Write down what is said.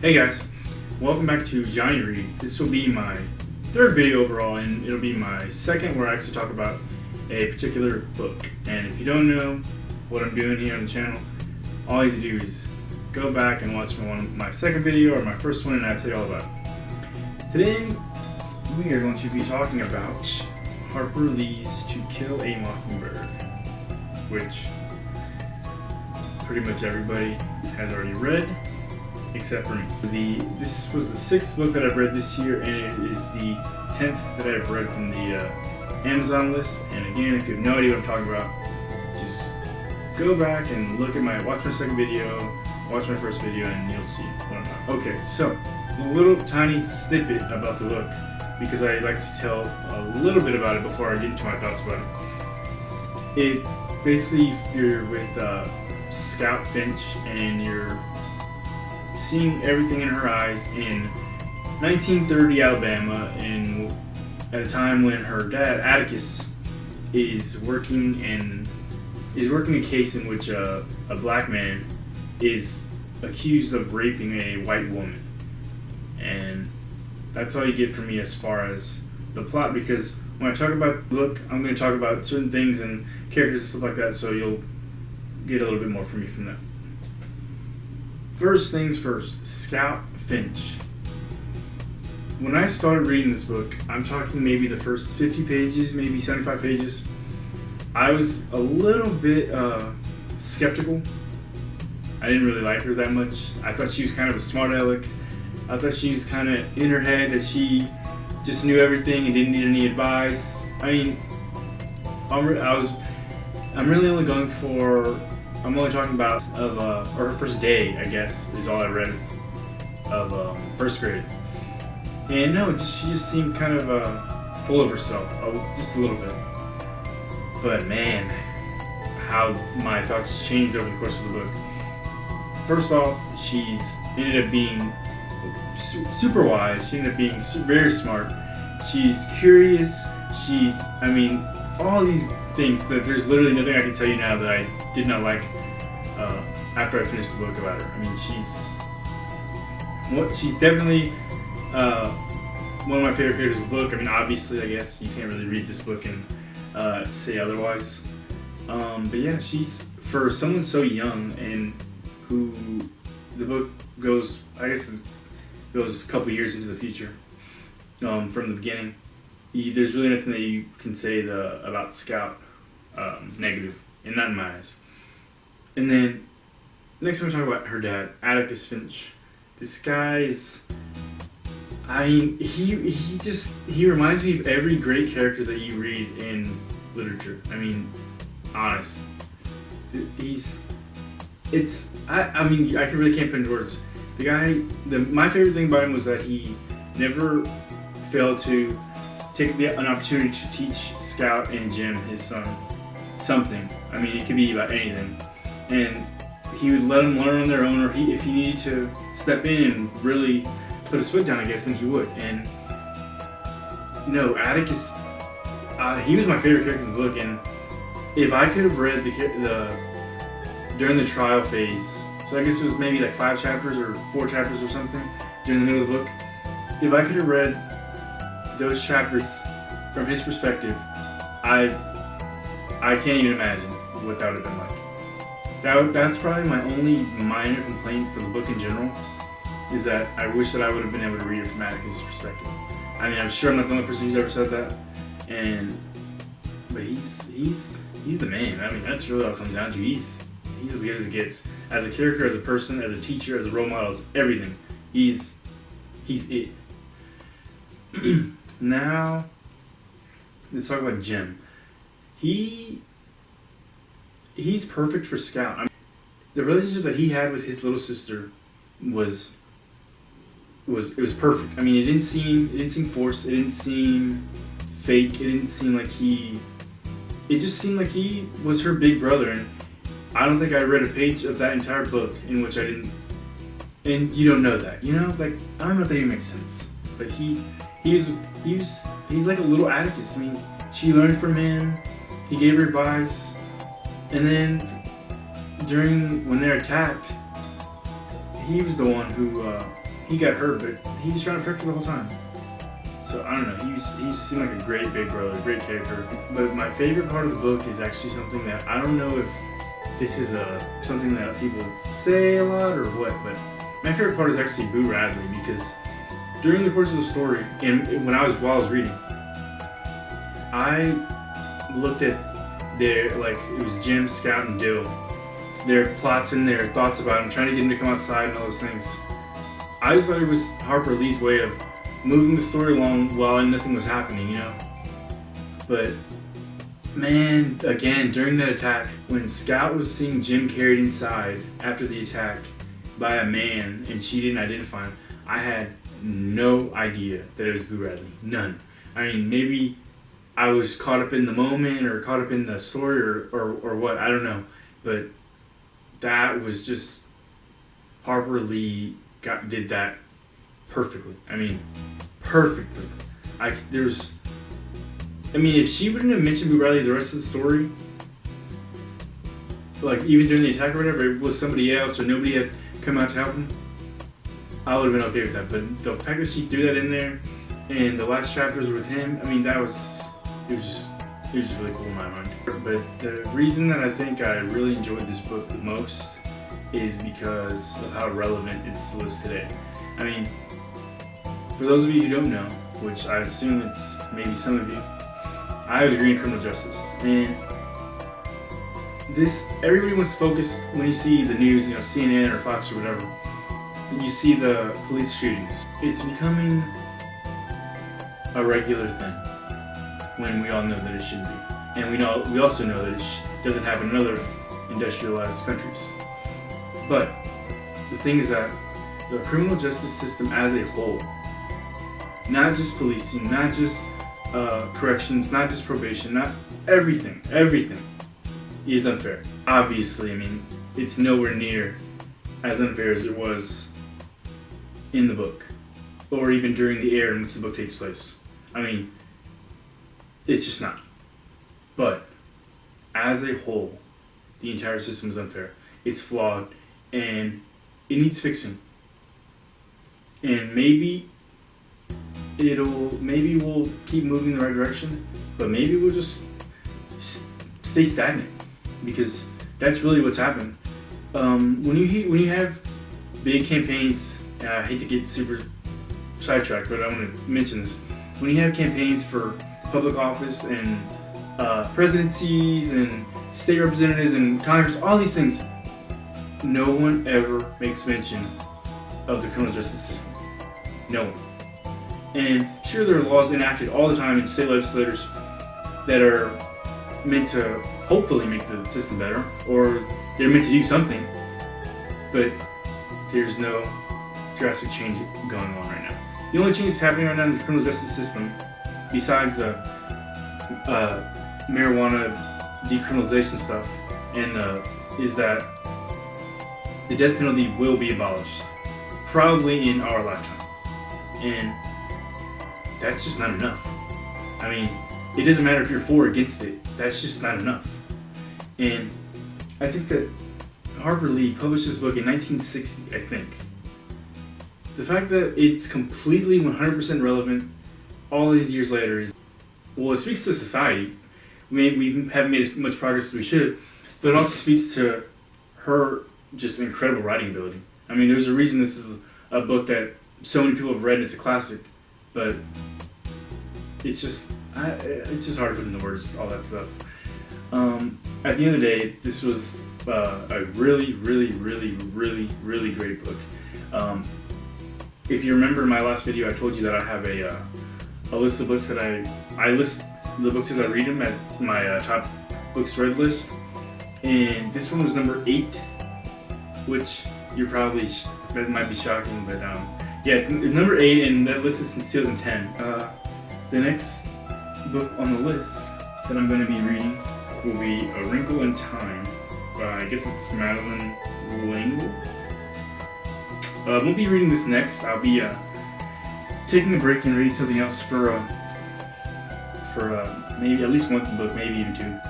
Hey guys, welcome back to Johnny Reads. This will be my third video overall, and it'll be my second where I actually talk about a particular book. And if you don't know what I'm doing here on the channel, all you have to do is go back and watch my second video or my first one, and I'll tell you all about it. Today, we are going to be talking about Harper Lee's To Kill a Mockingbird, which pretty much everybody has already read, except for me. This was the sixth book that I've read this year, and it is the 10th that I've read from the Amazon list. And again, if you have no idea what I'm talking about, just go back and watch my second video, watch my first video, and you'll see what I'm talking about. Okay, so a little tiny snippet about the book, because I like to tell a little bit about it before I get into my thoughts about it. It basically, you're with Scout Finch, and you're seeing everything in her eyes in 1930 Alabama, and at a time when her dad Atticus is working a case in which a black man is accused of raping a white woman. And that's all you get from me as far as the plot, because when I talk about the book, I'm going to talk about certain things and characters and stuff like that, so you'll get a little bit more from me from that. First things first, Scout Finch. When I started reading this book, I'm talking maybe the first 50 pages, maybe 75 pages, I was a little bit skeptical. I didn't really like her that much. I thought she was kind of a smart aleck. I thought she was kind of in her head that she just knew everything and didn't need any advice. I mean, I'm only talking about her first day, I guess, is all I read of first grade. And no, she just seemed kind of full of herself, just a little bit. But man, how my thoughts changed over the course of the book. First off, she's ended up being super wise. She ended up being very smart. She's curious. All these things that there's literally nothing I can tell you now that I did not like after I finished the book about her. I mean, she's definitely one of my favorite characters of the book. I mean, obviously, I guess you can't really read this book and say otherwise. But yeah, she's, for someone so young and who the book goes a couple years into the future from the beginning. There's really nothing that you can say about Scout negative, and not in my eyes. And then next I'm talking about her dad, Atticus Finch. This guy is, he reminds me of every great character that you read in literature. I mean, honest. I really can't put into words. The guy, my favorite thing about him was that he never failed to take an opportunity to teach Scout and Jim, his son, something. I mean, it could be about anything. And he would let them learn on their own, or if he needed to step in and really put his foot down, I guess, then he would. And, Atticus, he was my favorite character in the book, and if I could have read during the trial phase, so I guess it was maybe like 5 chapters or 4 chapters or something during the middle of the book, if I could have read those chapters from his perspective, I can't even imagine what that would have been like. That's probably my only minor complaint for the book in general, is that I wish that I would have been able to read it from Atticus' perspective. I mean, I'm sure I'm not the only person who's ever said that, but he's the man. I mean, that's really all it comes down to. He's as good as it gets. As a character, as a person, as a teacher, as a role model, as everything. He's it. Now, let's talk about Jim. He's perfect for Scout. I mean, the relationship that he had with his little sister was perfect. I mean, it didn't seem forced. It didn't seem fake. It didn't seem like it just seemed like he was her big brother. And I don't think I read a page of that entire book in which I didn't. And you don't know that, like, I don't know if that even makes sense. But he's like a little Atticus. I mean, she learned from him. He gave her advice. And then when they're attacked, he was the one who he got hurt, but he was trying to protect her the whole time. So I don't know. He seemed like a great big brother, great character. But my favorite part of the book is actually something that I don't know if this is something that people say a lot or what. But my favorite part is actually Boo Radley, because during the course of the story, and while I was reading, I looked at their, like, it was Jim, Scout, and Dill, their plots and their thoughts about him, trying to get him to come outside and all those things. I just thought it was Harper Lee's way of moving the story along while nothing was happening, you know? But, man, again, during that attack, when Scout was seeing Jim carried inside after the attack by a man and she didn't identify him, I had no idea that it was Boo Radley. None. I mean, maybe I was caught up in the moment or caught up in the story or what, I don't know. But that was just, Harper Lee did that perfectly. I mean, perfectly. If she wouldn't have mentioned Boo Radley the rest of the story, like even during the attack or whatever, if it was somebody else or nobody had come out to help him, I would have been okay with that. But the fact that she threw that in there, and the last chapters with him, I mean, it was just really cool in my mind. But the reason that I think I really enjoyed this book the most is because of how relevant it still is today. I mean, for those of you who don't know, which I assume it's maybe some of you, I have a degree in criminal justice, and everybody wants to focus when you see the news, you know, CNN or Fox or whatever, and you see the police shootings. It's becoming a regular thing when we all know that it shouldn't be, and we also know that it doesn't happen in other industrialized countries. But the thing is that the criminal justice system as a whole, not just policing, not just corrections, not just probation, not everything is unfair. Obviously, I mean, it's nowhere near as unfair as it was in the book, or even during the era in which the book takes place. I mean, it's just not. But as a whole, the entire system is unfair. It's flawed, and it needs fixing. And maybe we'll keep moving in the right direction, but maybe we'll just stay stagnant, because that's really what's happened. When you have big campaigns, and I hate to get super sidetracked, but I want to mention this. When you have campaigns for public office and presidencies and state representatives and Congress, all these things, no one ever makes mention of the criminal justice system. No one. And sure, there are laws enacted all the time in state legislators that are meant to hopefully make the system better, or they're meant to do something, but there's no drastic change going on right now. The only change that's happening right now in the criminal justice system, besides the marijuana decriminalization stuff, is that the death penalty will be abolished, probably in our lifetime. And that's just not enough. I mean, it doesn't matter if you're for or against it. That's just not enough. And I think that Harper Lee published this book in 1960, I think. The fact that it's completely 100% relevant all these years later it speaks to society. We haven't made as much progress as we should, but it also speaks to her just incredible writing ability. I mean, there's a reason this is a book that so many people have read, and it's a classic, but it's just hard to put into words, all that stuff. At the end of the day, this was a really, really, really, really, really great book. If you remember in my last video, I told you that I have a list of books that I list the books as I read them as my top books read list, and this one was number 8, which you're probably that might be shocking, but yeah, it's number 8, and that list is since 2010. The next book on the list that I'm going to be reading will be A Wrinkle in Time by, I guess it's Madeline L'Engle. I won't be reading this next. I'll be taking a break and reading something else for maybe at least one book, maybe even 2.